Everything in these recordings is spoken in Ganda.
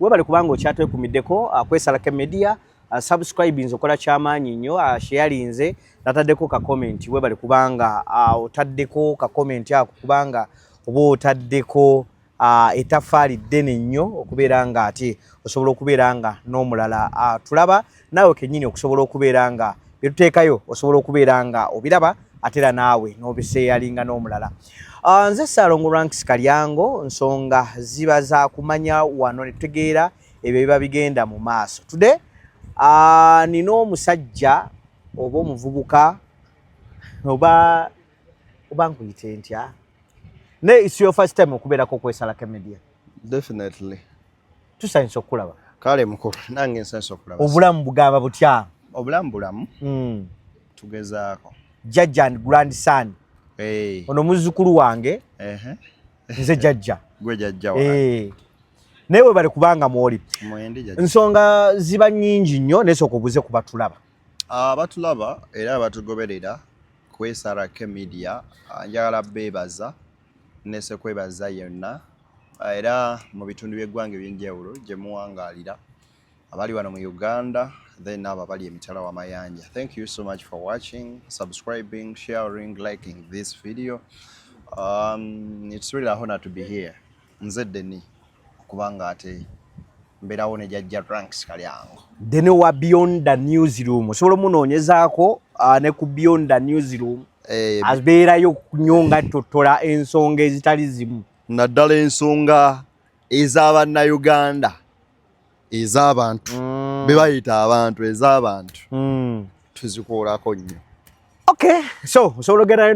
Webale kubanga okyatwekumiddeko kwesalako media subscribe nze okola kyamaanyi nnyo sharinze nataddeko ka comment webale kubanga otaddeko ka comment ako kubanga oba otaddeko etafaali ddene nnyo okubeera nga ate osobola okubeera nga n'omulala tulaba naawe kennyini okusobola okubeera nga bye tuteekayo osobola okubeera nga obiraba ate era naawe n'obiseeyalinga n'omulala. Nze Ssaalongo Ranks Kalyango, nsonga ziba za kumanya wano ne tutegeera ebyo biba bigenda mu maaso. Today nina omusajja oba omuvubuka oba nkuyite ntya? Ne it's your first time okubeerako kwesalako media? Definitely. Tusanyusa okulaba. Kale mukulu nange nsanyusa okulaba. Obulamu bugamba butya? Obulamu tugezaako. Jajja and grandson. Ono muzzukulu wange. Nze jajja. Gwe jajja wange. Naye webale kubanga mwoli. Mwendi jajja. Ensonga ziba nnyingi nnyo nesooka obuze ku batulaba. Batulaba era batugoberera kwesalako media njagala beebaza nese kwebaza yonna era mu bitundu by'eggwanga eby'enjawulo gye muwangaalira abali wano mu Uganda then abo abali emitala w'amayanja. Thank you so much for watching, subscribing, sharing, liking this video. It's really a honor to be here. Nze Deni kubanga ate mbeerawo ne Jajja Ranks Kalyango. Deni wa Beyond the Newsroom. Osobola omunoonyezaako ne ku Beyond the Newsroom. Abeerayo kunyonga totola ensonga ezitali zimu. Naddala ensonga ez'Abannayuganda, ez'abantu be bayita abantu, ez'abantu tuzikoolako nnyo. Okay, so osobola ogerayo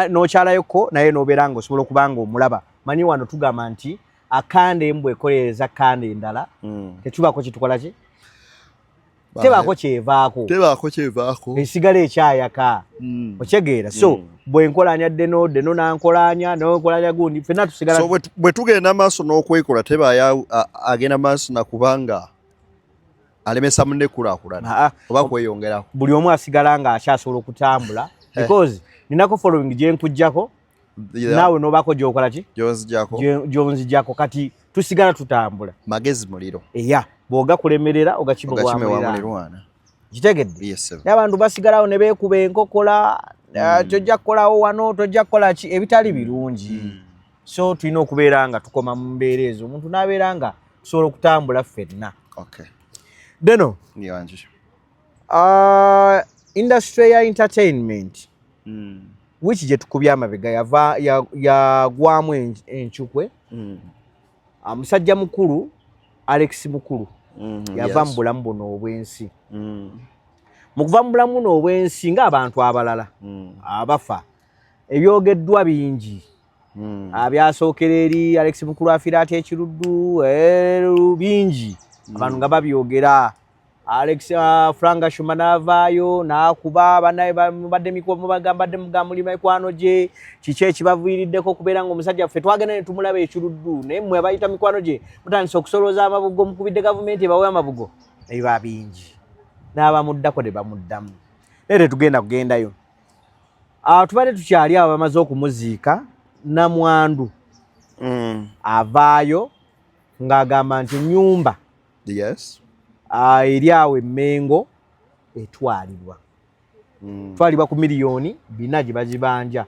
n'okyalayoko naye n'obeera nga osobola okubanga omulaba. Manyi wano tugamba nti akanda embwa ekolereza kanda endala tetubaako kitukola ki? Tebaako kyevaako. Esigala ekyayaka. Okyegeera. So bwe nkolanya deno nankolanya n'okolanya gundi ffenna tusigala. So bwe tugenda maaso n'okwekola tebaayo agenda maaso nakubanga alemesa munne kulaakulana oba kweyongerako. Buli omu asigala nga akyasobola okutambula because ninako following gye nkujjako naawe n'obaako gy'okola ki? Gy'onzijjako kati tusigala tutambula. Magezi muliro. Bw'ogakulemerera ogakimewamulirwana. Kitegedde? Abantu basigalawo ne beekuba enkokola tojja kukolawo wano tojja kukola ki ebitali birungi. So tulina okubeera nga tukoma mu mbeera ezo omuntu n'abeera nga tusobola okutambula ffenna. Deno industry ya entertainment which gye tukubye amabega yagwamu enchukwe. Musajja mukulu Alex Mukulu yava mu bulamu buno obw'ensi. Mu kuva mu bulamu buno obw'ensi ng'abantu abalala abafa ebyogeddwa bingi. Byasookera eri Alex Mukulu afiira atya ekiruddu bingi abantu nga babyogera. Alex Franga Shuma n'avaayo n'akuba bannaye bamubadde mugamba mikwano gye kiki ekibaviiriddeko okubeera nga omusajja ffe twagenda ne tumulaba ekiruddu naye mmwe abayita mikwano gye mutandise okusolooza amabugo mukubidde gavumenti ebawe amabugo ebiba bingi n'abamuddako ne bamuddamu. Naye tetugenda kugendayo. Tubadde tukyali abo bamaze okumuziika Namwandu avaayo ng'agamba nti ennyumba eri awo Emmengo etwalibwa ku miliyoni 4 gye bazibanja.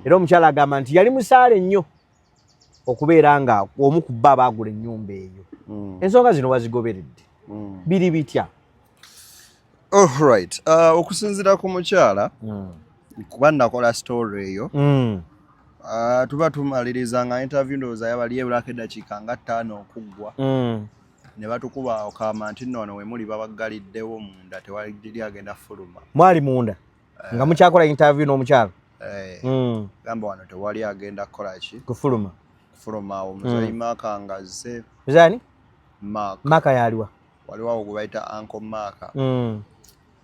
Era omukyala agamba nti yali musaale nnyo okubeera nga omu ku bba abaagula ennyumba eyo. Ensonga zino wazigoberedde biri bitya? Alright, okusinziira ku mukyala kuba nakola story eyo tuba tumaliriza nga interview ndowooza yabali ebulako eddakiika nga 5 okuggwa ne batukuba okama nti nno we muli babaggaliddewo munda tewali agenda fuluma. Mwali munda nga mukyakola interview n'omukyala? Gamba wano tewali agenda kukola ki? Kufuluma omuzayi Maaka ngazze. Muzani? Maaka yaliwa? Waliwo gwe bayita Uncle Maaka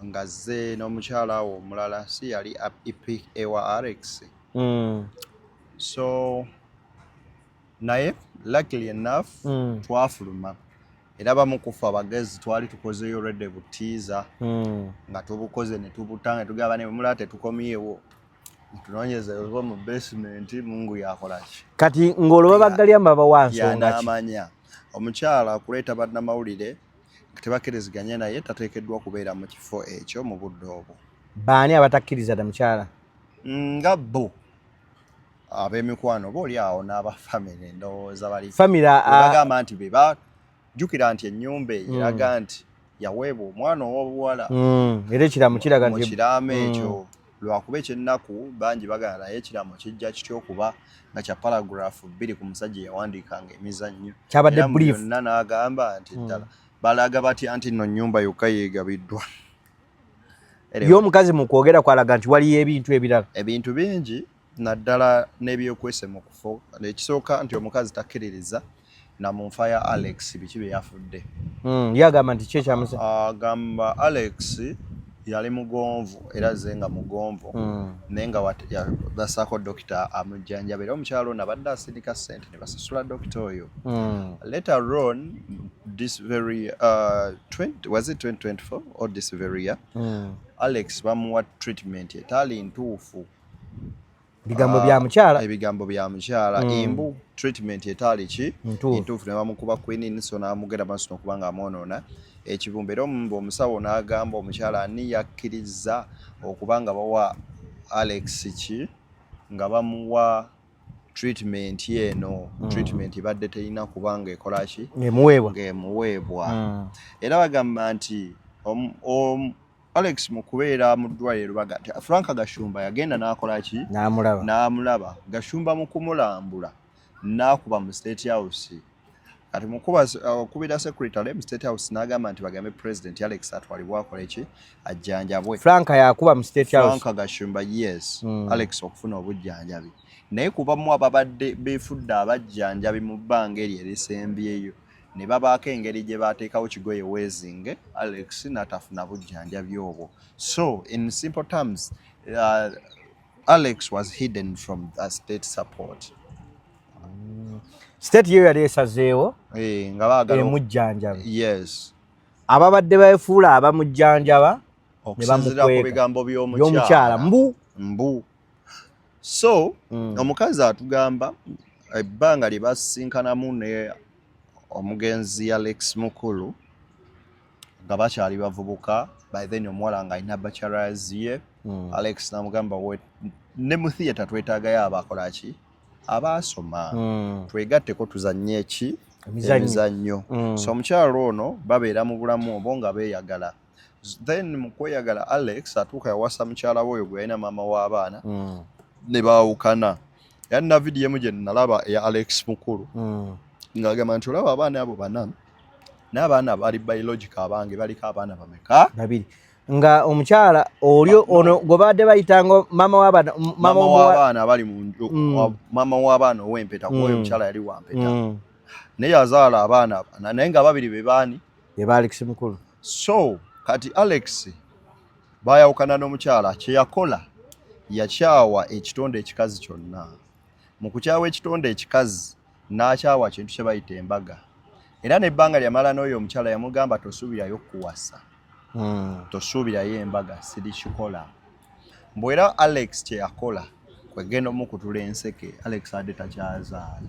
ngazze n'omukyala awo omulala si yali ewa Alex. So naye luckily enough twafuluma era bamu kufa abagezi twali tukozeyo already butiiza nga tubukoze ne tubutanga tugaba ne mulala tetukomyewo tunoonyeza mu basement Mungu yakola ki. Kati ng'olwo babaggalya mbaba wansonga ki? Amanya omukyala kuleeta bannamawulire tebakkiriziganye naye tateekeddwa kubeera mu kifo ekyo mu budde obwo. Baani abatakkiriza da mukyala? Nga bo ab'emikwano booli awo n'abafamire ndowooza bali bagamba nti be bajjukira nti ennyumba eyo eraga nti yaweebwa omwana ow'obuwala era ekiraamo kiraga nti mu kiraamo ekyo lwakuba ekyennaku bangi bagala naye ekiraamo kijja kityo okuba nga kya paragraph 2 ku musajja yawandiikanga emizannyo kyabadde brief yonna n'agamba nti ddala balaga batya nti nno nnyumba yokka yeegabiddwa. y'omukazi mu kwogera kwalaga nti waliyo ebintu ebirala, ebintu bingi naddala n'ebyokwese mu kufo. Ekisooka nti omukazi takkiririza na mu nfa ya Alex biki bye yafudde. Yagamba nti ki ekyamusa? Agamba Alex yali mugonvu era ze nga mugonvu naye nga basaako dokita amujjanjabira. Omukyalo ono abadde asindika ssente ne basasula dokita oyo. Later on this very 2024 or this very year Alex bamuwa treatment etaali ntuufu. Ebigambo bya mukyala, ebigambo bya mukyala embu treatment etaali ki ntuufu, ne bamukuba quinine so n'amugera maaso n'okubanga amwonoona ekibumbe. Era omusawo n'agamba omukyala ani yakkiriza okuba nga bawa Alex ki nga bamuwa treatment eno treatment ibadde terina kubanga ekola ki ng'emuweebwa. Era bagamba nti Alex mu kubeera mu ddwaliro baga nti Frank Gashumba yagenda n'akola ki n'amulaba. Gashumba mu kumulambula n'akuba mu State House. Kati okubira secretary mu State House n'agamba nti bagambe President Alex atwalibwa akola ki ajjanjabwe. Frank yakuba mu State House. Frank Gashumba yes Alex okufuna obujjanjabi naye kubamu ababadde beefudde abajjanjabi mu bbanga eryo erisembyeyo ne babaako engeri gye baateekawo kigoye weezinge Alex n'atafuna bujjanjabi obwo. So in simple terms Alex was hidden from state support. State yeyo yali esazeewo nga baagala emujjanjaba. Yes. Ababadde baefuula abamujjanjaba ne bamukweka ku bigambo by'omukyala mbu. So omukazi atugamba ebbanga lye basinkanamu ne omugenzi Alex Mukulu nga bakyali bavubuka, by then omuwala nga alina bachelors ye. Alex n'amugamba ne mu theatre twetaagayo abakola ki abaasoma twegatteko tuzannye eki emizannyo. So omukyalo ono babeera mu bulamu obwo nga beeyagala. Then mu kweyagala Alex atuuka yawasa mukyala we oyo gwe yalina maama w'abaana ne baawukana. Yalina vidiyo emu gye nalaba eya Alex Mukulu ng'agamba nti olaba abaana abo bana n'abaana bali biological abange baliko abaana bameka? Babiri. Nga omukyala olyo ono gwe badde bayitanga mama w'abaana abali mu mama w'abaana ow'empeta kuba oyo omukyala yali wa mpeta naye yazaala abaana naye nga babiri be baani? Be ba Alex Mukulu. So kati Alex baayawukana n'omukyala kye yakola yakyawa ekitonde ekikazi kyonna. Mu kukyawa ekitonde ekikazi n'akyawa kintu kye bayita embaga. Era n'ebbanga lyamala n'oyo omukyala yamugamba tosuubirayo kuwasa. Tosuubirayo embaga sirikikola. Mbwe era Alex kye yakola kwegenda omukutula enseke Alex adde takyazaala.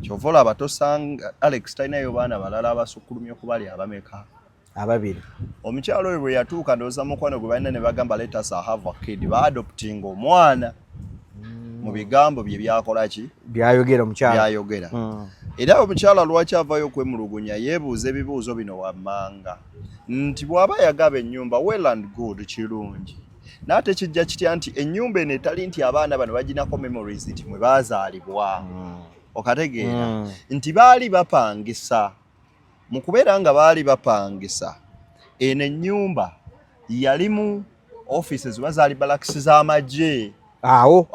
Kyova olaba tosanga Alex talinayo baana balala abasukkulumya okubali abameka? Ababiri. Omukyalo oyo bwe yatuuka ndowooza mukwano gwe balina ne bagamba let us have a kid baadoptinga omwana mu bigambo bye byakola ki byayogera omukyala byayogera. Era omukyala lwaki avaayo okwemulugunya yeebuuza ebibuuzo bino wammanga nti bw'aba yagaba ennyumba well and good kirungi n'ate kijja kitya nti ennyumba eno etali nti abaana bano baginako memories nti mwe baazaalibwa okategeera nti baali bapangisa. Mu kubeera nga baali bapangisa eno ennyumba yalimu offices bazaali balakisi z'amagye awo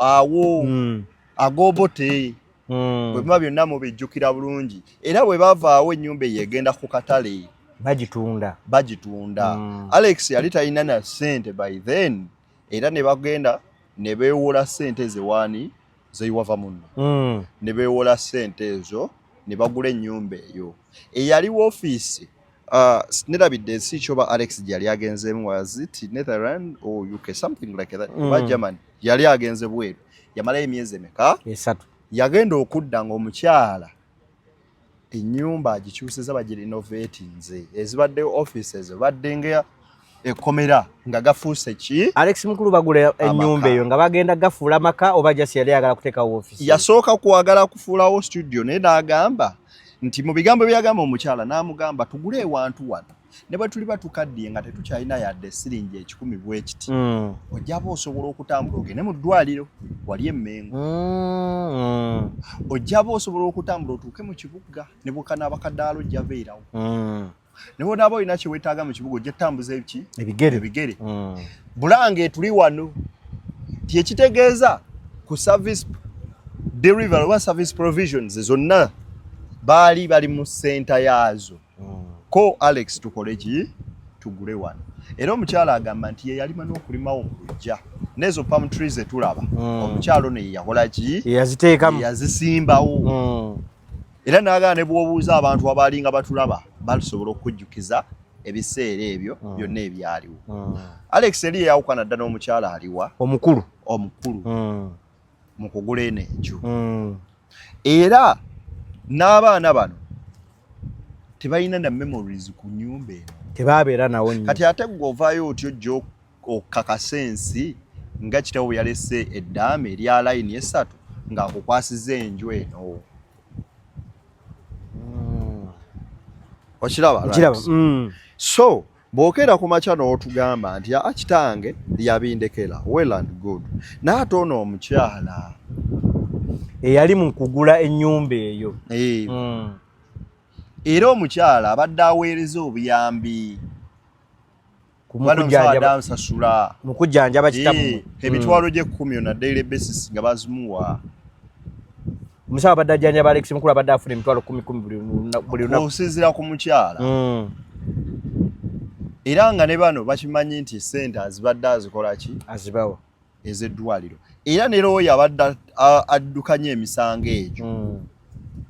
ag'obote bwe biba byonna mubijjukira bulungi. Era bwe bavaawo ennyumba eyo egenda ku katale bagitunda. Alex yali talina na ssente by then era ne bagenda ne beewola ssente zewaani zeyiwava munno ne beewola ssente ezo ne bagula ennyumba eyo eyali woofiisi. Nerabidde ensi kyoba Alex gye yali agenzeemu was it Netherland or UK something like that oba Germany yali agenze bweru. Yamalayo emyezi emeka? 3. Yagenda okudda ng'omukyala ennyumba agikyusiza bagirinovatinze ezibadde offices badde nga ekomera nga gafuuse ki Alex Mukulu bagula ennyumba eyo nga bagenda gafuula maka oba jasi yali ayagala kuteekawo office yasooka kwagala kufuulawo studio naye n'agamba nti mu bigambo byagamba omukyala n'amugamba tugule ewantu wano ne bwe tuli batukaddiye nga tetukyalina yadde siringi 10 bwekiti ojjaba osobola okutambula ogende mu ddwaliro wali emmengo ojjaba osobola okutambula otuuke mu kibuga ne bwekanaaba kaddaala ojja beerawo ne bwonaaba olina kyeweetaaga mu kibuga ojja tambuza ebigere bulange etuli wano ti ekitegeeza ku service delivery oba service provisions zonna baali bali mu senta yaazo ko Alex tukole ki tugule wano era omukyala agamba nti ye yalima n'okulimawo mu lujja nezo palm trees etulaba omukyalo ne yakola ki yaziteekamu yazisimbawo era n'agamba ne bw'obuuza abantu abalinga batulaba balusobola okujjukiza ebiseera ebyo byonna ebyaliwo Alex eri yawukana dda n'omukyala aliwa omukulu mu kugula eno enju era n'abaana bano tebalina na memories ku nnyumba eno tebabeera nawo nnyo kati ate gw'ovaayo otyo jjo okakasa ensi nga kitawo bwe yalese eddaame erya layini esatu ng'akukwasiza enju eno okiraba so bw'okeera ku makya n'otugamba nti kitange yabindekera well and good n'ate ono omukyala eyali mu kugula ennyumba eyo era omukyala abadde aweereza obuyambi mu kujjanjaba kitabu emitwalo gye10 na daily basis nga bazimuwa omusawo abadde ajjanjaba Alex Mukulu abadde afuna emitwalo 10 buli lunaku osinziira ku mukyala era nga ne bano bakimanyi nti sente azibadde azikola ki azibawa ez'eddwaliro era ne looyo abadde addukanya emisango egyo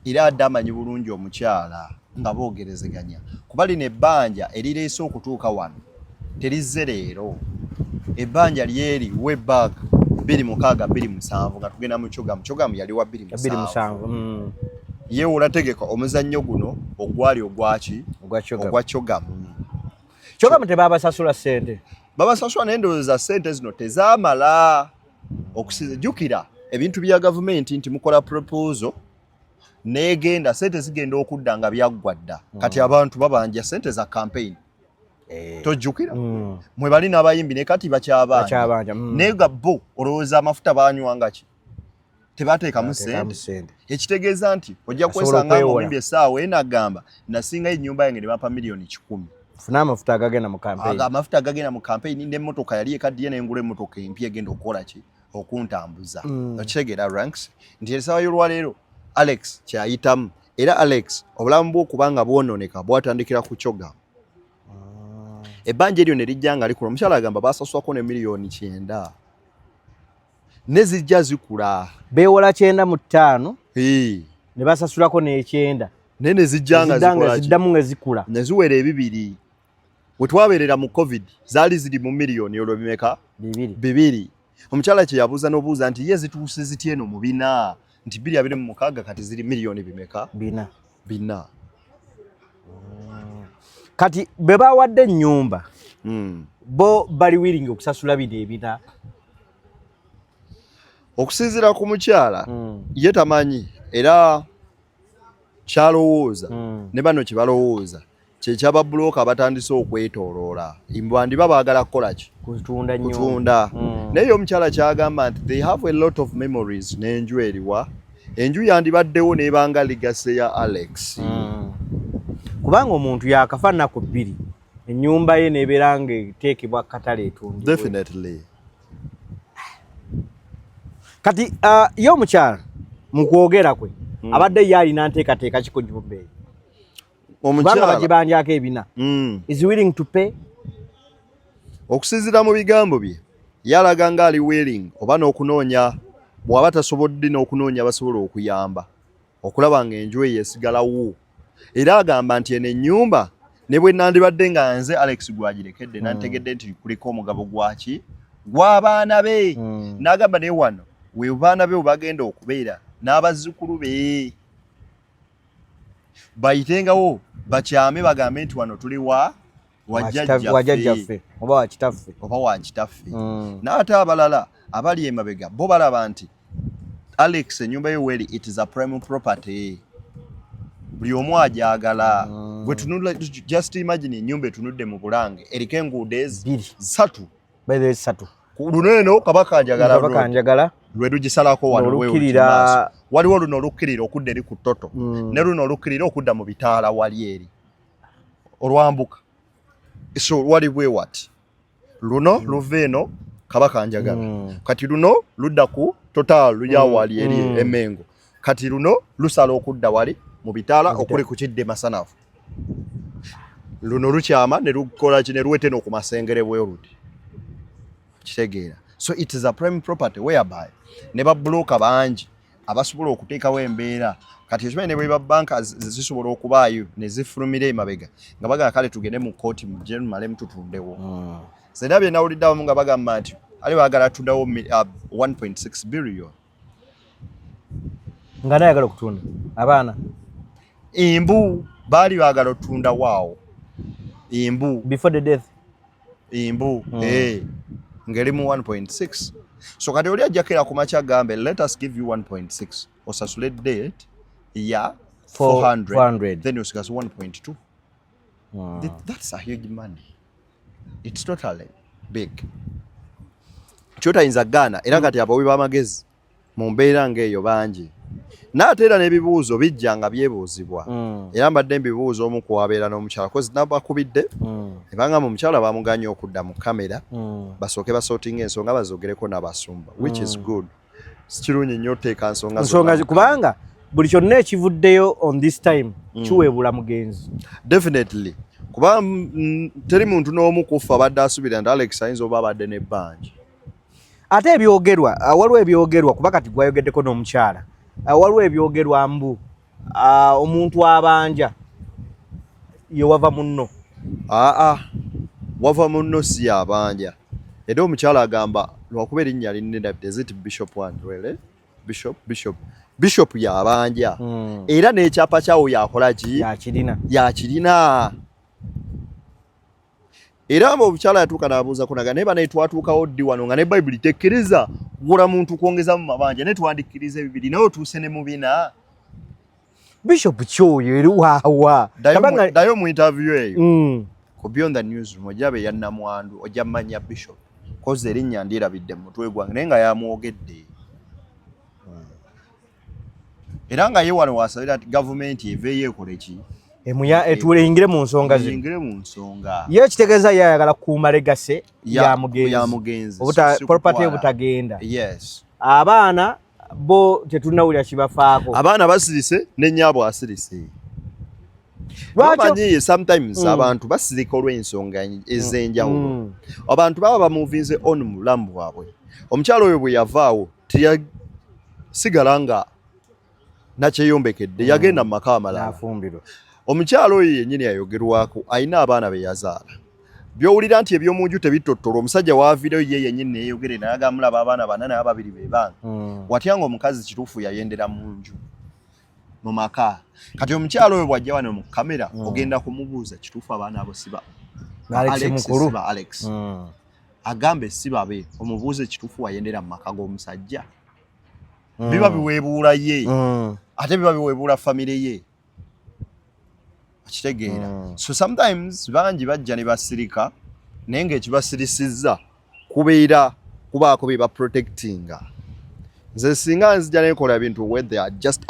era adde amanyi bulungi omukyala nga boogerezeganya kuba lino ebbanja erireese okutuuka wano terizze leero ebbanja lyeri webag 2627 nga tugenda mu kyogamu yali wa 27 ye olategeka omuzannyo guno ogwali ogwaki ogwa kyogamu tebabasasula ssente babasasula naye ndowooza ssente zino tezaamala jjukira ebintu bya gavumenti nti mukola proposal negenda sente zigenda okudda nga byaggwa dda kati abantu babanja sente za campaign tojjukira mwe bali n'abayimbi ne kati bakyabanja naye nga bo olowooza amafuta banywanga ki tebateekamu sente ekitegeeza nti ojja kwesanga omuyimbi essaawa enagamba nasingayo ennyumba yange ne bampa miliyoni 10 funa amafuta agagenda mu campaign amafuta agagenda mu campaign n'emmotoka yali ekaddiye n'engula emmotoka empya egenda okukola ki okuntambuza okitegeera ranks nti essaawa y'olwaleero Alex kyayitamu era Alex obulamu bw'okubanga bwononeka bwatandikira ku kyogamu ebbanja eryo ne lijja nga likula omukyala agamba basasulako ne miliyoni 9 ne zijja zikula beewola 95 ne basasulako ne9 naye ne zijja nga ziddamu nga zikula ne ziwera ebibiri we twabeerera mu covid zaali ziri mu miliyoni olwo bimeka 2 omukyala kye yabuuza n'obuuza nti ye zituuse zitya eno mu 4 nti 226 kati ziri miliyoni bimeka 4 kati be bawadde ennyumba bo bali willing okusasula bino ebina okusinziira ku mukyala ye tamanyi era kyalowooza ne bano kye balowooza kyekyaba bulooka batandise okwetooloola imbwandi babaagala kukola ki kutunda naye omukyala kyagamba nti they have a lot of memories n'enju eriwa enju yandibaddewo n'ebanga ligase ya Alex kubanga omuntu yakafa nnaku 2 ennyumba ye nebeera nga eteekebwa katale etundibwe definitely kati ye omukyala mu kwogera kwe abadde ye alina nteekateeka ki ku nnyumba eyo omukyala bagibanjako ebina is willing to pay okusinziira mu bigambo bye yalaga nga ali willing oba n'okunoonya bw'aba tasobodde n'okunoonya basobola okuyamba okulaba ng'enju eyo esigalawo era agamba nti eno ennyumba ne bwe nandibadde nga nze Alex gwagirekedde nantegedde nti kuliko omugabo gwaki gw'abaana be n'agamba naye wano we baana be bagenda okubeera n'abazzukulu be bayitengawo bakyame bagambe nti wano tuli wajjajjaffe oba wakitaffe n'ate abalala abali emabega bo balaba nti Alex ennyumba yo weri it is a prime property buli omu ajagala bwe tunula just imagine ennyumba etunudde mu Bulange eriko enguudo ssatu luno eno kabaka njagala lwe lugisalako wano waliwo luno olukkirira okudda eri ku Ttoto ne luno olukkirira okudda mu Bitaala wali eri olwambuka so wali bwe wati luno luva eno kabaka njagala kati luno ludda ku Total luya wali eri Emengo kati luno lusala okudda wali mu Bitaala okuli ku Kidde Masanafu luno lukyama ne lukola kine luwete no ku Masengere bwe oludi kitegeera so it is a prime property whereby ne ba broker bangi abasobola okuteekawo embeera kati ekimene bwe ba bankers zisobola okubaayo ne zifulumira emabega nga baga kale tugende mu kooti mu male mututundewo zena bye nawulidde nga bagamba nti ali baagala tundawo 1.6 billion nga naye agala okutunda abaana imbu baali baagala otunda waawo imbu before the death imbu ngeri mu 1.6 so kati oli ajjakira ku macha gambe let us give you 1.6 osasule debt ya 400 then usigaze 1.2 that's a huge money it's totally big kyotayinza Ghana era kati abo bamagezi mu mbeera ng'eyo bangi n'ate era n'ebibuuzo bijja nga byebuuzibwa era mbadde ebibuuzo omu kuwabeera n'omukyala kozi nabakubidde ebanga mu mukyala bamuganya okudda mu kamera basooke basootinga ensonga bazogereko n'abasumba which is good sikirungi nnyo oteeka nsonga kubanga buli kyonna ekivuddeyo on this time kiweebula mugenzi definitely kuba teri muntu n'omu kufa abadde asubira nti Alex ayinza oba abadde n'ebbanja ate ebyogerwa waliwo ebyogerwa kuba kati gwayogeddeko n'omukyala waliwo ebyogerwa mbu omuntu abanja ye wava munno wava munno si yabanja era omukyala agamba lwakuba erinnya linnedabde ziti Bishop Wandwele Bishop yabanja era n'ekyapa kyawo yakola ki yakirina era omukyala yatuuka n'abuuza kunaga naye banaye twatuukawo ddi wano nga ne Bayibuli tekkiriza gula muntu kwongeza mu mabanja naye twandikkiriza ebibiri naye otuuse ne mu bina Bishop kyoyo eri waawa dayo mu interview eyo ku Beyond the Newsroom ojabe ya Namwandu ojja mmanya Bishop koze erinnya ndirabidde mu mutwe gwange naye nga yamwogedde era nga ye wano wasabira ati gavumenti eveeyo ekole ki etulengere mu nsonga ze ye ekitegeeza ye ayagala kukuuma legase ya mugenzi property obutagenda abaana bo tetunawulira kibafaako abaana basirise n'ennyabo asirise lwamanyiye sometimes abantu basirika olw'ensonga ez'enjawulo abantu baba bamuvinze on mu bulamu bwabwe omukyalo oyo bwe yavaawo teyasigala nga nakyeyombekedde yagenda mu maka amalala omukyalo oyo yennyini yayogerwako ayina abaana be yazaala byowulira nti eby'omunju tebitottola omusajja waavireyo ye yennyini neyeyogere naye agamulaba abaana bana naye ababiri be banga watya nga omukazi kituufu yayendera mu nju mu maka kati omukyalo oyo bw'ajja wano mu kamera ogenda kumubuuza kituufu abaana abo siba Alex agambe sibabe omubuuze kituufu wayendera mu maka g'omusajja biba biweebuula ye ate biba biweebuula famire ye kitegeera so sometimes bangi bajja ne basirika naye ng'ekibasirisizza kubaako be baprotectinga nze singa nzija nekola ebintu where they are just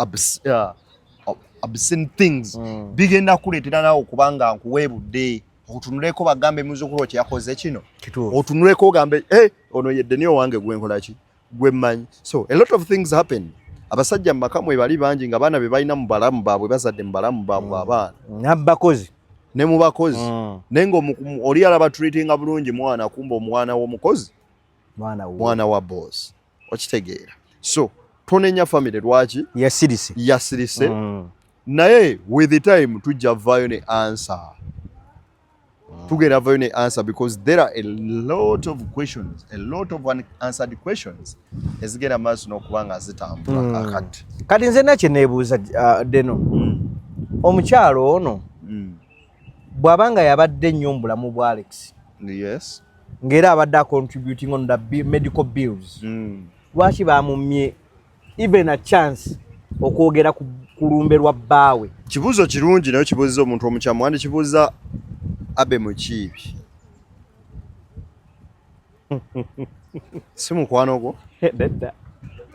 obscene things bigenda kuleetera naawe okubanga nkuweebudde otunuleko bagambe muzzukulu kyeyakoze kino otunuleko ogambe ono yeddeni owange gwenkola ki gwemmanyi so a lot of things happen abasajja mu maka mwe bali bangi nga baana be balina mu balamu baabwe bazadde mu balamu baabwe abaana nabakozi ne mu bakozi naye ng'oli alaba treatinga bulungi mwana kumba omwana w'omukozi mwana wa boss okitegeera so tonenya family lwaki yasirise naye with the time tujja vaayo ne answer tugenda vaayo ne answer because there are a lot of questions a lot of unanswered questions ezigenda maaso n'okuba nga zitambula kakati kati nze nakye neebuuza deno omukyalo ono bw'abanga yabadde nnyo mu bulamu bwa Alex yes ng'era abadde contributing on the medical bills lwaki bamumye even a chance okwogera ku lumbe lwa bbaawe? Kibuuzo kirungi nayo kibuuziza omuntu omukyamu wandi kibuuza Abe Mukiibi si mukwano gwo Dedda.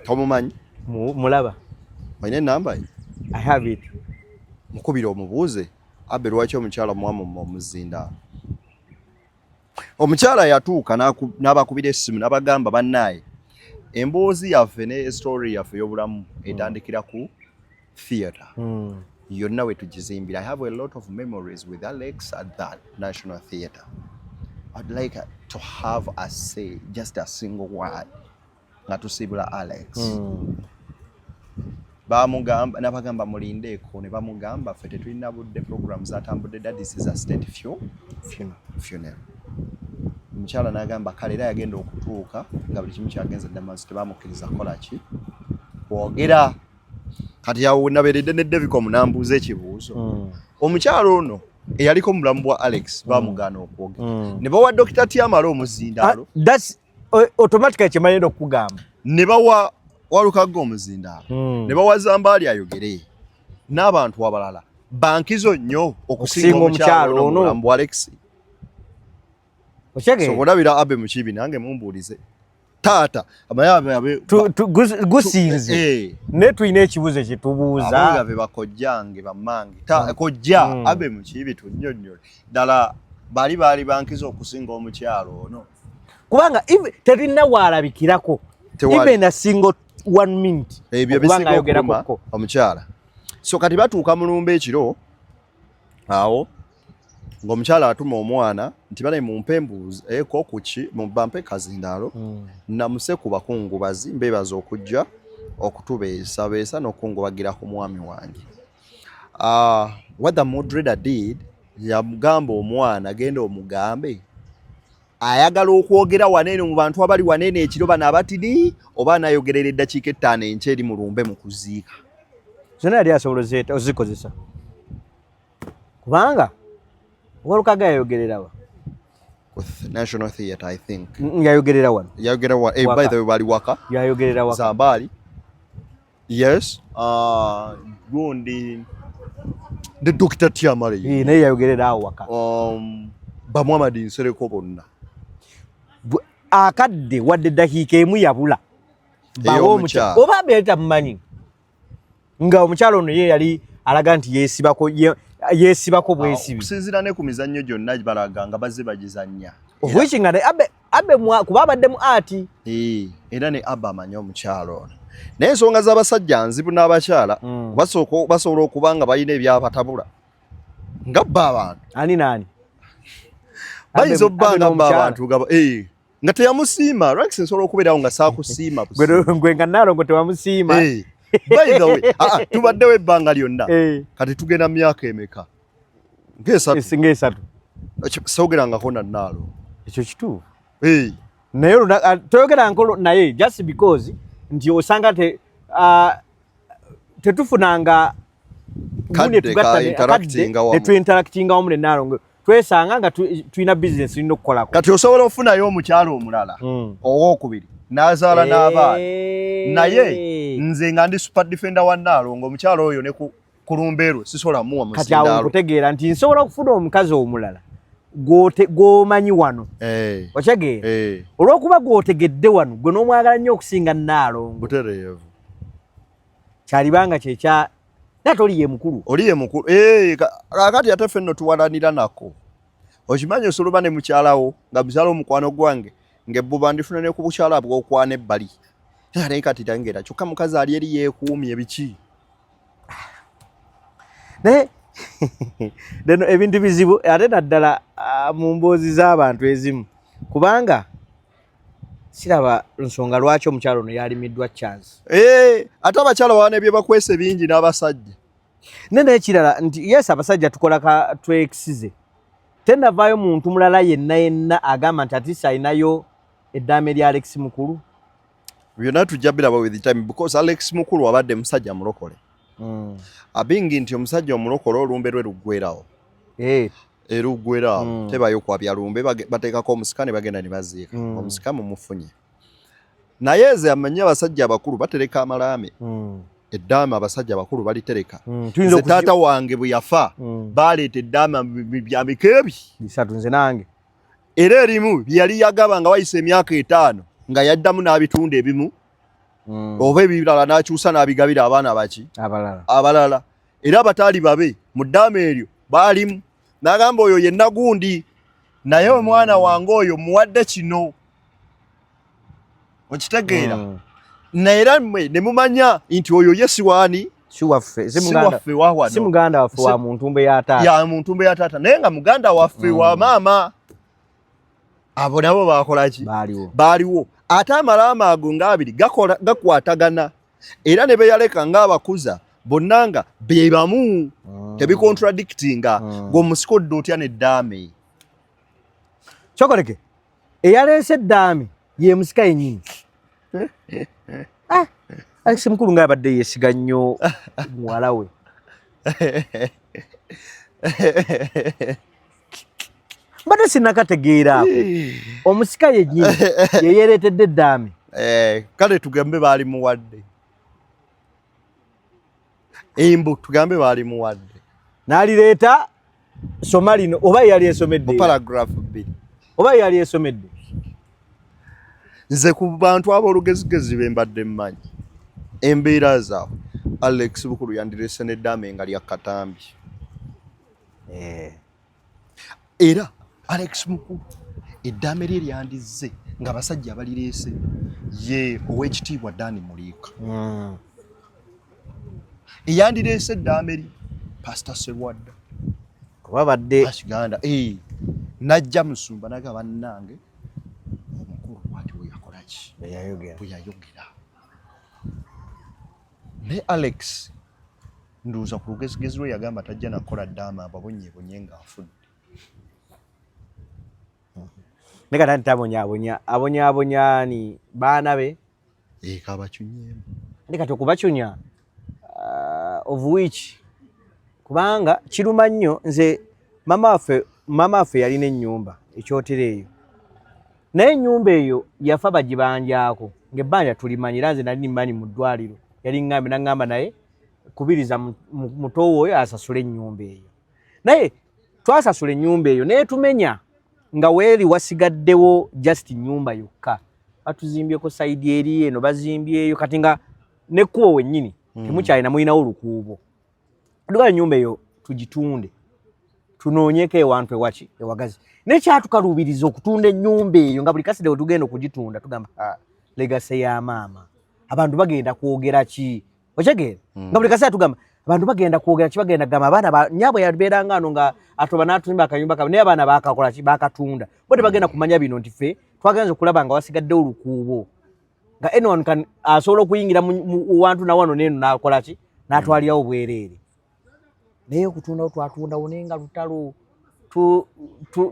tomumanyi Mulaba. olina enamba ye I have it. mukubira omubuuze Abe lwaki omukyala mwamu omuzinda omukyala yatuuka n'abakubira essimu n'abagamba bannaaye emboozi yaffe ne story yaffe y'obulamu etandikira ku theatre yonna we tugizimbira. I have a lot of memories with Alex at that National Theatre. I'd like to have a say, just a single word nga tusibula Alex. Bamugamba nabagamba mulindeeko ne bamugamba ffe tetulina budde programs atambudde that this is a state funeral. Omukyala n'agamba kale era yagenda okutuuka nga buli kimu kyagenze Damas tebamukkiriza kola ki kwogera. Kati yawo naberedde ne David munambuuza ekibuuzo. Omukyala ono eyaliko mu bulamu bwa Alex bamugaana okwogera. Ne bawa Dr. Tiamala omuzindaalo. That's automatically kyemanyenda okugamba. Ne bawa Walukaga omuzindaalo. Ne bawa Zambaali ayogere. N'abantu abalala bankizo nnyo okusinga omukyala ono mu bulamu bwa Alex. Ochege. So olabira Abe Mukiibi nange mumbuulize. Taata amayabe gusinze ne tulina ekibuuzo kye tubuuza ababe bakojjange bamange kojja Abe Mukiibi tunnyonnyole ddala baali bankiza okusinga omukyalo ono kubanga tetulina waalabikirako even a single 1 minute ebyo bisinga omukyala. So kati batuuka mu lumbe ekiro awo ng'omukyala atuma omwana nti bale mumpe embuuzi eko kuki mubampe kazindaalo namuse ku bakungubazi mbebaza okujja okutubeesa n'okungubagira ku mwami wange. What the moderator did yamugamba omwana agenda omugambe ayagala okwogera wanene mu bantu abali wanene ekiro bano abatidi oba anayogerera eddakiika 5 enkya eri mu lumbe mu kuziika. Zonna yali asobola ozikozesa kubanga Walukaga yayogerera wa with National Theatre I think yayogerera wano by the way bali waka yayogerera waka Zambaali yes gundi the Dr. Tiamala naye yayogerera awo waka Bamwamadi Nsereko bonna akadde wadde dakiika emu yabula bawo omukyala oba beeta mumanyi nga omukyala ono ye yali alaga nti yeesibako bwesibi okusinziira ne ku mizannyo gyonna balaga nga bazze bagizannya obwiki nga Abe kuba abadde mu ati era ne Abe amanyi omukyalo ono naye ensonga z'abasajja nzibu n'abakyala basobola okuba nga balina ebyabatabula nga bba abantu ani naani bayinza obba nga bba abantu nga teyamusiima Rex nsobola okubeerawo nga saakusiima gwe nga Naalongo tewamusiima by the way tubaddewo ebbanga lyonna kati tugenda mu myaka emeka ng'esatu soogerangako na Naalongo ekyo kituufu naye toyogerangako naye just because nti osanga tetufunanga netwinteractinga wamu ne Naalongo twesanga nga tulina business tulina okukolako. Kati osobola ofunayo omukyalo omulala owookubiri n'azaala n'abaana naye nze nga ndi super defender wa Naalongo omukyalo oyo ne ku lumbeerwe sisobola muwa musindaalo. Kati awo nkutegeera nti nsobola okufuna omukazi omulala gw'omanyi wano okitegeera olw'okuba gw'otegedde wano gwe n'omwagala nnyo okusinga Naalongo butereevu kyalibanga kyekya naye oli ye mukulu kakati ate ffenno tuwalanira nako okimanyi osoloba ne mukyalawo nga mukyala omukwano gwange ng'ebbuba ndifuna ne ku bukyala bw'okwana ebbali naye kati tangera kyokka mukazi ali eri yeekuumye ebiki naye deno ebintu bizibu ate naddala mu mboozi z'abantu ezimu kubanga siraba nsonga lwaki omukyalo ono yalimiddwa chance ate abakyala wana bye bakwese bingi n'abasajja naye ekirala nti yes abasajja tukola twekisize tenavaayo muntu mulala yenna agamba nti ati sayinayo eddaame lya Alex Mukulu byonna tujja biraba with the time because Alex Mukulu abadde musajja mulokole abingi nti omusajja omulokole olumbe lwe luggwerawo eruggwerawo tebayo kwabya lumbe bateekako omusika ne bagenda ne baziika omusika mumufunye naye eze amanyi abasajja abakulu batereka amalaame eddaama abasajja abakulu balitereka nze taata wange bwe yafa baleeta eddaama bya mikeebi bisatu nze nange era erimu yali yagaba nga wayise emyaka 5 nga yaddamu n'abitunda ebimu oba ebirala n'akyusa n'abigabira abaana baki abalala era abataali babe mu ddaama eryo baalimu n'agamba oyo yenna gundi naye omwana wange oyo muwadde kino okitegeera naye mmwe ne mumanya nti oyo ye siwaani siwaffe wawano si muganda waffe wa muntu mbe ya taata naye nga muganda waffe wa maama abo nabo bakola ki baaliwo ate amalaama ago ng'abiri gakwatagana era ne beyaleka ng'abakuza bonna nga be bamu tebikontradictinga ng'omusiko dde otya n'eddaame kyokoleke eyaleese eddaame ye musika yennyini Alex mukulu ng'abadde yeesiga nnyo muwala we mbadde sinnakategeera omusika yennyini ye yeereetedde eddaame kale tugambe baali muwadde embu tugambe baali muwadde n'alireeta soma lino oba yali esomedde paragraph 2 oba yali esomedde nze ku bantu ab'olugezigezi be mbadde mmanyi embeera zaabwe Alex Bukulu yandireese n'eddaame nga lya katambi era Alex Bukulu eddaame lye lyandizze ng'abasajja abalireese ye ow'ekitiibwa Dani Muliika eyandireese eddaame lye Pastor Serwadda kuba badde Kiganda najja Musumba naga bannange omukulu bw'ati bwe yakola ki bwe yayogera ne Alex nduuza ku lugezigezi lwe yagamba tajja nakola ddaama ababonyeebonye ng'afudde ne kata nti abonyaabonya ni baana be kabakyunyeemu ne kati okubakyunya of which kubanga kiruma nnyo nze mama waffe yalina ennyumba ekyotero eyo naye ennyumba eyo yafa bagibanjako ng'ebbanja tulimanyira nze nali nimmanyi mu ddwaliro yali ŋŋambe naŋŋamba naye kubiriza mutowo oyo asasule ennyumba eyo naye twasasula ennyumba eyo naye tumenya nga weeri wasigaddewo just nnyumba yokka batuzimbyeko sayidi eri eno bazimbyeyo kati nga nekkubo wennyini temukyalina mulinawo olukuubo tugala ennyumba eyo tugitunde tunoonyeko ewantu ewaki ewagazi nekyatukaluubiriza okutunda ennyumba eyo nga buli kaside wetugenda okugitunda tugamba legase ya maama abantu bagenda kwogera ki okyegeera nga buli kaside tugamba abantu bagenda kwogera ki bagenda gamba abaana nnyabwe yabeeranga ano nga atoba n'atuzimba akanyumba kabe naye abaana bakakola ki bakatunda bo tebagenda kumanya bino nti ffe twagenza okulaba nga wasigaddewo olukuubo nga anyone asobola okuyingira mu wantu na wano n'eno n'akola ki n'atwalirawo bwereere naye okutundawo twatundawo naye nga lutalo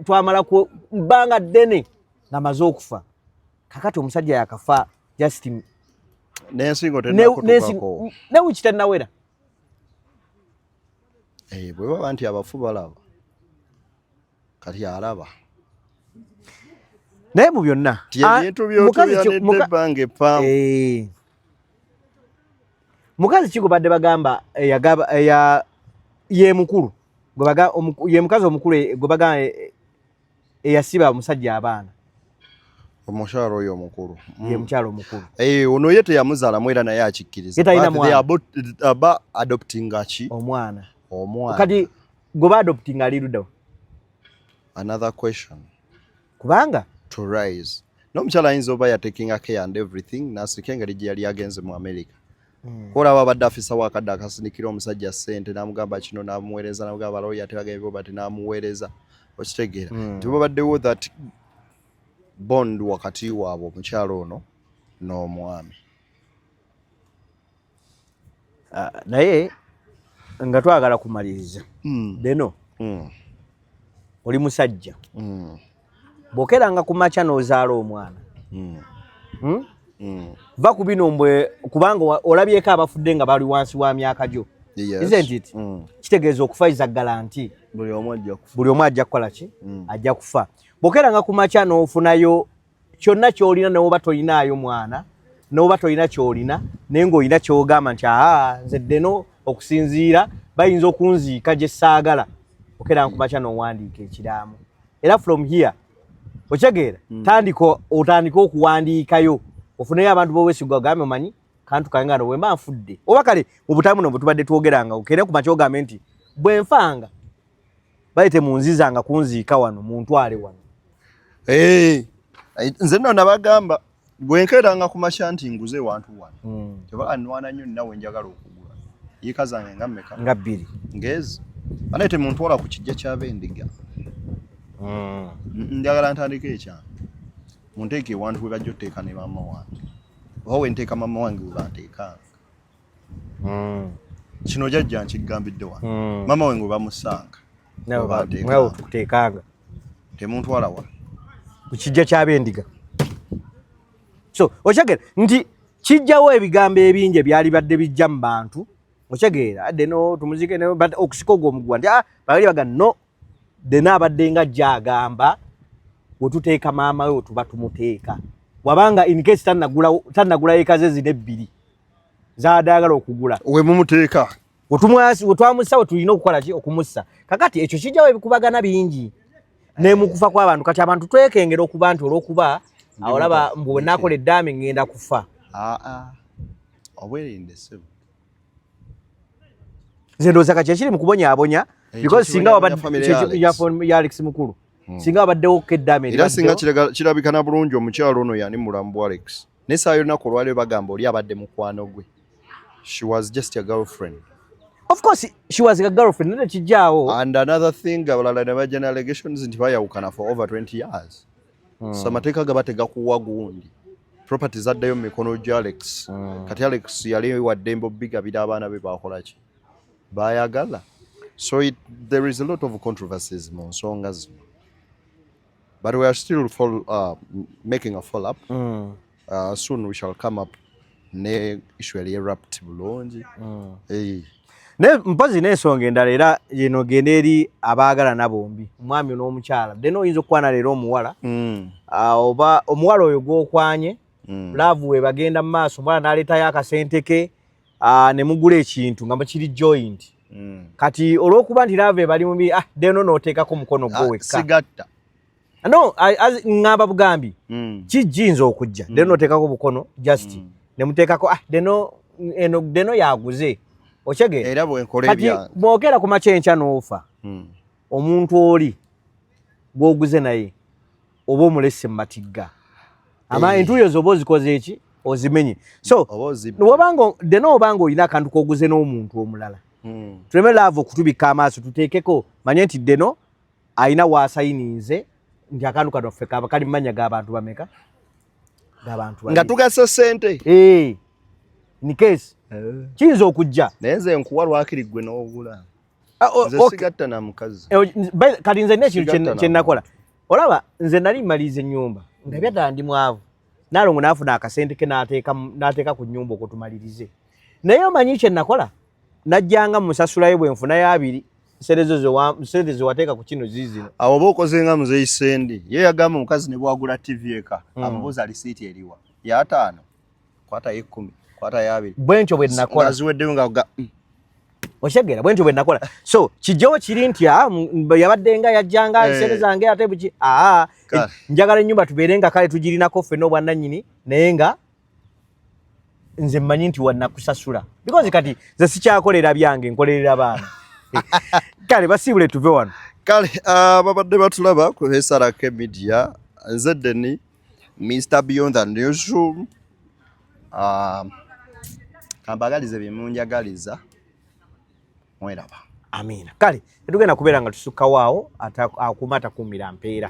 twamala ku bbanga ddene ng'amaze okufa kakati omusajja yakafa just n'ensingo tennakutukako ne wiki tennawera bwe baba nti abafu balaba kati alaba naye mu byonna ebintu by'otuyanedde ebbanga eppanvu mukazi ki gwe badde bagamba ye mukulu ye mukazi omukulu gwe bagamba eyasiba omusajja abaana omukyalo oyo omukulu ye mukyalo omukulu ono ye teyamuzaalamu era naye akikkiriza aba adoptinga ki omwana kati gwe baadoptinga ali luddawo another question kubanga to rise n'omukyala ayinza oba yatekinga care and everything nasika engeri gye yali agenze mu America kolaba abadde afisa wakadde akasinikira omusajja ssente n'amugamba kino n'amuweereza n'amugamba baloya tebagambye bati n'amuweereza okitegeera nti babaddewo that bond wakati waabwe omukyalo ono n'omwami naye nga twagala kumaliriza beno oli musajja bw'okeranga ku makya n'ozaala omwana va ku bino mbwe kubanga olabyeko abafudde nga bali wansi wa myaka gyo. Isn't it? Kitegeeza okufa is a guarantee. Buli omu ajja kukola ki? Ajja kufa. Bokeranga ku makya n'ofunayo kyonna ky'olina n'oba tolinaayo mwana n'oba tolina ky'olina naye ng'olina ky'ogamba nti nze ddeno okusinziira bayinza okunziika gye ssaagala. Bokeranga ku makya n'owandiika ekiraamu. Era from here okitegeera otandika okuwandiikayo ofuneyo abantu b'obwesigwa ogambe omanyi kantu kange bwe mba nfudde oba kale mu butamu no bwe tubadde twogeranga okere ku makya ogambe nti bwe nfanga bayite munzizanga kunziika wano muntwale wano. Nze nno nabagamba bwe nkeeranga ku makya nti nguze wantu wano tebala nnwana nnyo nawe njagala okugula yiika zange nga mmeka nga 2 ngezi anaite muntwala ku kijja ky'abendiga. Njagala ntandika ekyange munteeke ewantu we bajja otteeka ne maama wange oba we nteeka maama wange we banteekanga. Kino jjajja nkigambidde wano maama wange we bamusanga kuteekanga temuntwala wa ku kijja ky'abendiga. So okitegeera nti kijjawo ebigambo ebingi ebyali badde bijja mu bantu okitegeera adde no tumuzike okusika ogw'omugwa nti bali baga no dena abadde nga gyagamba we tuteeka maama we tuba tumuteeka wabanga in case tannagula eka ze zine 2 zaadagala okugula we mumuteeka wetwamussa we tulina okukola ki okumussa. Kakati ekyo kijjawo ebikubagana bingi ne mu kufa kw'abantu kati abantu twekengera okuba nti olw'okuba olaba mbwe nakola eddaame ngenda kufa. Obwerinde sebo nze ndowooza kati ekiri mu kubonyaabonya because singa wabadde ya Alex Mukulu singa wabaddewo keddaame era singa kirabikana bulungi omukyalo ono yani mulamu Alex n'essaawa yonna olwaleero bagamba oli abadde mukwano gwe. She was just a girlfriend. Of course she was a girlfriend nene kijjaawo. And another thing abalala ne bajja allegations nti bayawukana for over 20 years. So amateeka gaba tegakuwa gundi property zaddayo mu mikono gya Alex. Kati Alex yali waddembo bigabira abaana be bakola ki bayagala. So there is a lot of controversies mu nsonga zino. But we are still making a follow-up. Soon we shall come up ne issue erupt bulungi. Ne mpozi n'ensonga endala era yeno genda eri abaagalana bombi omwami n'omukyala deno oyinza okwana leero omuwala oba omuwala oyo gw'okwanye laavu we bagenda mu maaso omwala n'aleetayo akasente ke ne mugula ekintu nga mukiri joint. Kati olw'okuba nti laavu ebali mu deno n'oteekako omukono gwo wekka sigatta no ngamba bugambi kijjinza okujja deno n'oteekako obukono just ne muteekako deno yaguze okitegeera era bwenkola ebyange bwogera ku makyenkya n'ofa omuntu oli gw'oguze naye oba omulesse mu matigga entuuyo zo oba ozikoze eki ozimenye. So deno obanga olina akantu k'oguze n'omuntu omulala tuleme laavu okutubika amaaso tuteekeko manye nti deno alina waasayininze nti akantu kano ffe kaba kali mu mannya g'abantu bameka nga tugasa ssente in case kiyinza okujja naye nze nkuwa lwakiri ggwe n'obula nze sigatta na mukazi kati nze nina ekintu kye nakola olaba nze nali mmaliza ennyumba nga byaddala ndi mwavu naalongo naafuna akasente ke n'ateeka ku nnyumba okwo tumalirize naye omanyi kye nakola najjanga musasulayo bwe nfunayo 2 sente ze wateeka ku kino ziizino awo oba okoze nga muzeeyi sendi ye yagamba omukazi ne bwagula TV eka amubuuza lisiiti eriwa ya 5 kwata 10 kwata 2 bwentyo bwe nakola aziweddeyo nga oshegera bwentyo bwe nakola. So kijjawo kiri nti yabadde nga yajjanga sente zange ate buki njagala ennyumba tubeere nga kale tugirinako ffenna obwannannyini naye nga nze mmanyi nti wannakusasula because kati nze sikyakolera byange nkolerera baana kale basiibule tuve wano kale babadde batulaba ku SRK Media nze Deni Mr Beyond the Newsroom kambagalize byemunjagaliza mweraba amina. Kale tetugenda kubeera nga tusukkawo awo akuuma atakuumira mpeera.